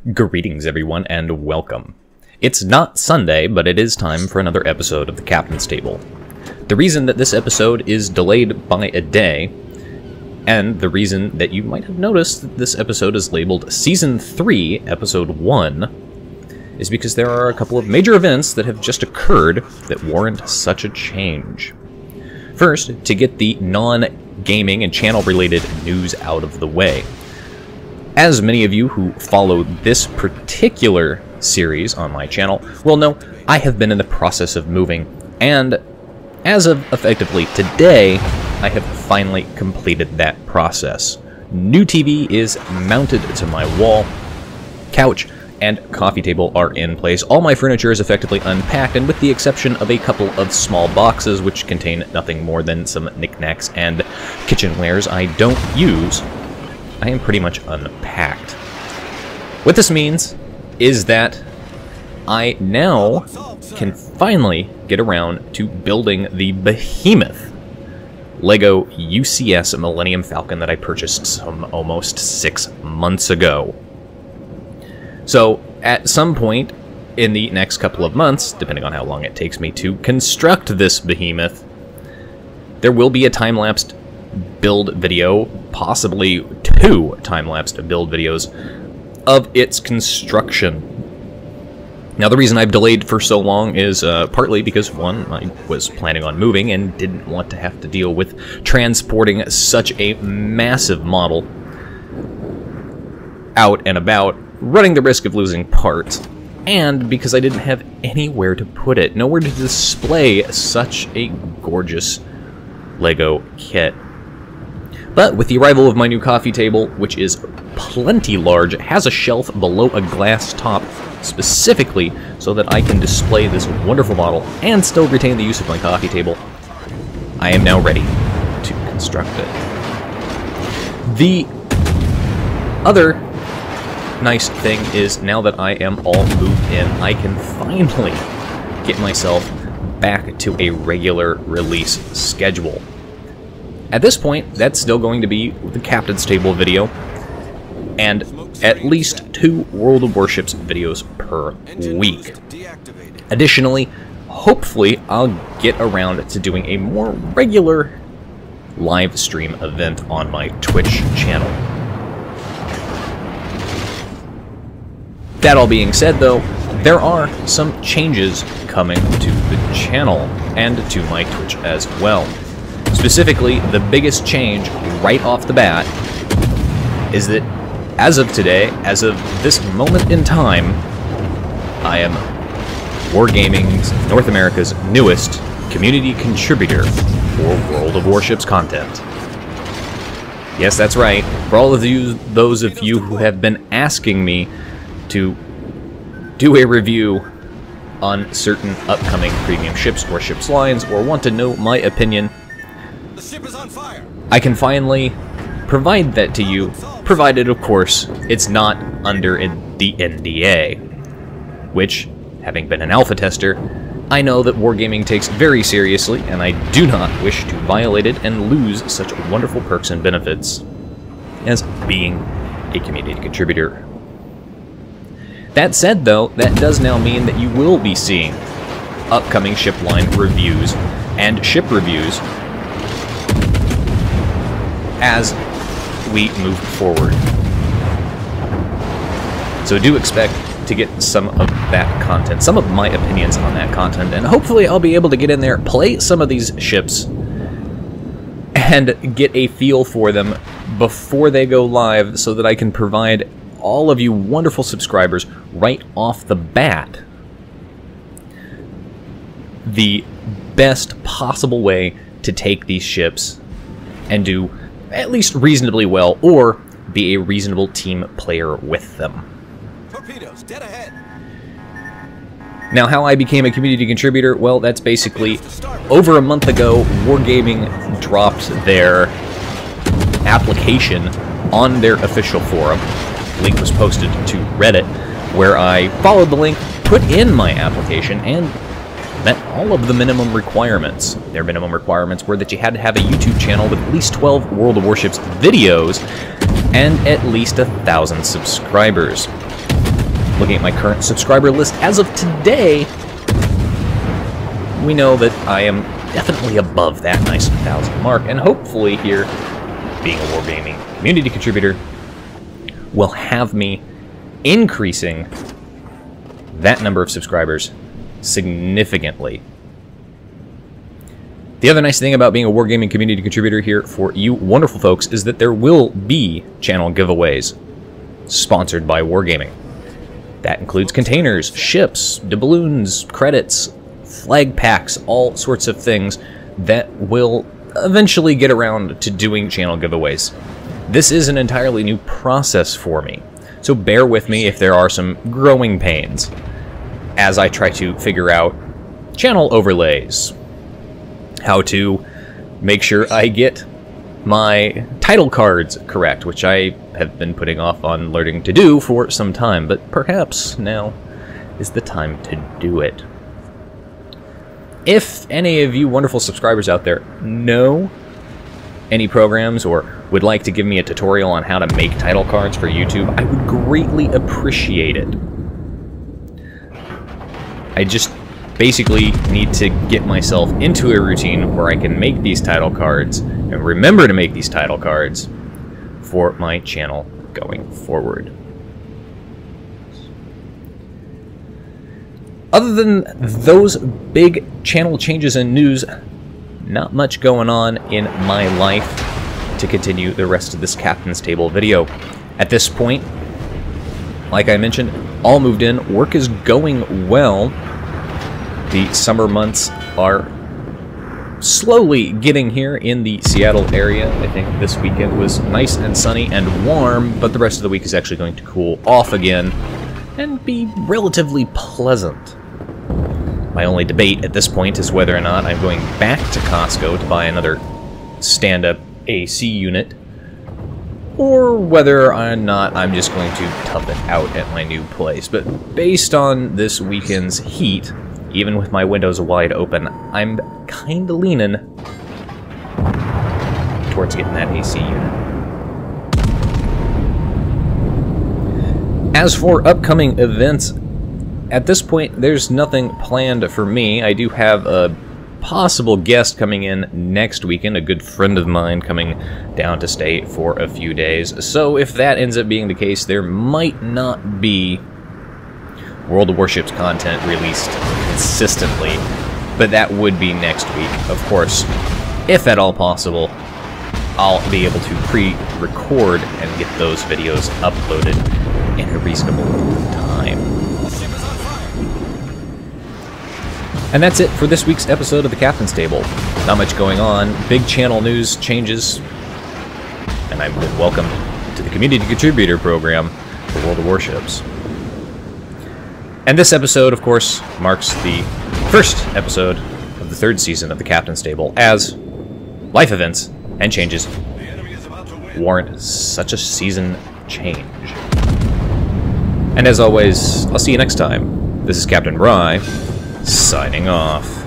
Greetings everyone and welcome. It's not Sunday, but it is time for another episode of the Captain's Table. The reason that this episode is delayed by a day, and the reason that you might have noticed that this episode is labeled Season 3, Episode 1, is because there are a couple of major events that have just occurred that warrant such a change. First, to get the non-gaming and channel-related news out of the way. As many of you who follow this particular series on my channel will know, I have been in the process of moving, and as of effectively today, I have finally completed that process. New TV is mounted to my wall, couch, and coffee table are in place. All my furniture is effectively unpacked, and with the exception of a couple of small boxes which contain nothing more than some knickknacks and kitchenwares I don't use, I am pretty much unpacked. What this means is that I now can finally get around to building the behemoth LEGO UCS Millennium Falcon that I purchased some almost 6 months ago. So, at some point in the next couple of months, depending on how long it takes me to construct this behemoth, there will be a time-lapsed build video, possibly 2 time-lapsed build videos, of its construction. Now, the reason I've delayed for so long is partly because, one, I was planning on moving and didn't want to have to deal with transporting such a massive model out and about, running the risk of losing parts, and because I didn't have anywhere to put it, nowhere to display such a gorgeous LEGO kit. But with the arrival of my new coffee table, which is plenty large, has a shelf below a glass top specifically so that I can display this wonderful model and still retain the use of my coffee table, I am now ready to construct it. The other nice thing is, now that I am all moved in, I can finally get myself back to a regular release schedule. At this point, that's still going to be the Captain's Table video, and at least 2 World of Warships videos per week. Additionally, hopefully I'll get around to doing a more regular live stream event on my Twitch channel. That all being said, though, there are some changes coming to the channel and to my Twitch as well. Specifically, the biggest change right off the bat is that as of today, as of this moment in time, I am Wargaming's North America's newest community contributor for World of Warships content. Yes, that's right. For all of you, those of you who have been asking me to do a review on certain upcoming premium ships or ships lines, or want to know my opinion, the ship is on fire. I can finally provide that to you, provided, of course, it's not under the NDA, which, having been an alpha tester, I know that Wargaming takes very seriously, and I do not wish to violate it and lose such wonderful perks and benefits as being a community contributor. That said, though, that does now mean that you will be seeing upcoming ship line reviews and ship reviews as we move forward. So do expect to get some of that content, some of my opinions on that content, and hopefully I'll be able to get in there, play some of these ships, and get a feel for them before they go live so that I can provide all of you wonderful subscribers right off the bat the best possible way to take these ships and do at least reasonably well, or be a reasonable team player with them. Torpedoes, dead ahead. Now, how I became a community contributor, well, that's basically over a month ago, Wargaming dropped their application on their official forum. The link was posted to Reddit, where I followed the link, put in my application, and met all of the minimum requirements. Their minimum requirements were that you had to have a YouTube channel with at least 12 World of Warships videos and at least 1,000 subscribers. looking at my current subscriber list as of today, we know that I am definitely above that nice 1,000 mark, and hopefully here, being a Wargaming community contributor, will have me increasing that number of subscribers significantly. The other nice thing about being a Wargaming community contributor here for you wonderful folks is that there will be channel giveaways sponsored by Wargaming. That includes containers, ships, doubloons, credits, flag packs, all sorts of things that will eventually get around to doing channel giveaways. This is an entirely new process for me, so bear with me if there are some growing pains as I try to figure out channel overlays, how to make sure I get my title cards correct, which I have been putting off on learning to do for some time, but perhaps now is the time to do it. If any of you wonderful subscribers out there know any programs or would like to give me a tutorial on how to make title cards for YouTube, I would greatly appreciate it. I just basically need to get myself into a routine where I can make these title cards and remember to make these title cards for my channel going forward. Other than those big channel changes and news, not much going on in my life to continue the rest of this Captain's Table video. At this point, like I mentioned, all moved in, work is going well. The summer months are slowly getting here in the Seattle area. I think this weekend was nice and sunny and warm, but the rest of the week is actually going to cool off again and be relatively pleasant. My only debate at this point is whether or not I'm going back to Costco to buy another stand-up AC unit, or whether or not I'm just going to tough it out at my new place. But based on this weekend's heat, even with my windows wide open, I'm kinda leaning towards getting that AC unit. As for upcoming events, at this point, there's nothing planned for me. I do have a possible guest coming in next weekend, a good friend of mine coming down to stay for a few days. So if that ends up being the case, there might not be World of Warships content released consistently, but that would be next week. Of course, if at all possible, I'll be able to pre-record and get those videos uploaded in a reasonable time. And that's it for this week's episode of the Captain's Table. Not much going on, big channel news changes, and I've been welcomed to the Community Contributor Program for World of Warships. And this episode, of course, marks the first episode of the third season of the Captain's Table, as life events and changes warrant such a season change. And as always, I'll see you next time. This is Captain Rye, signing off.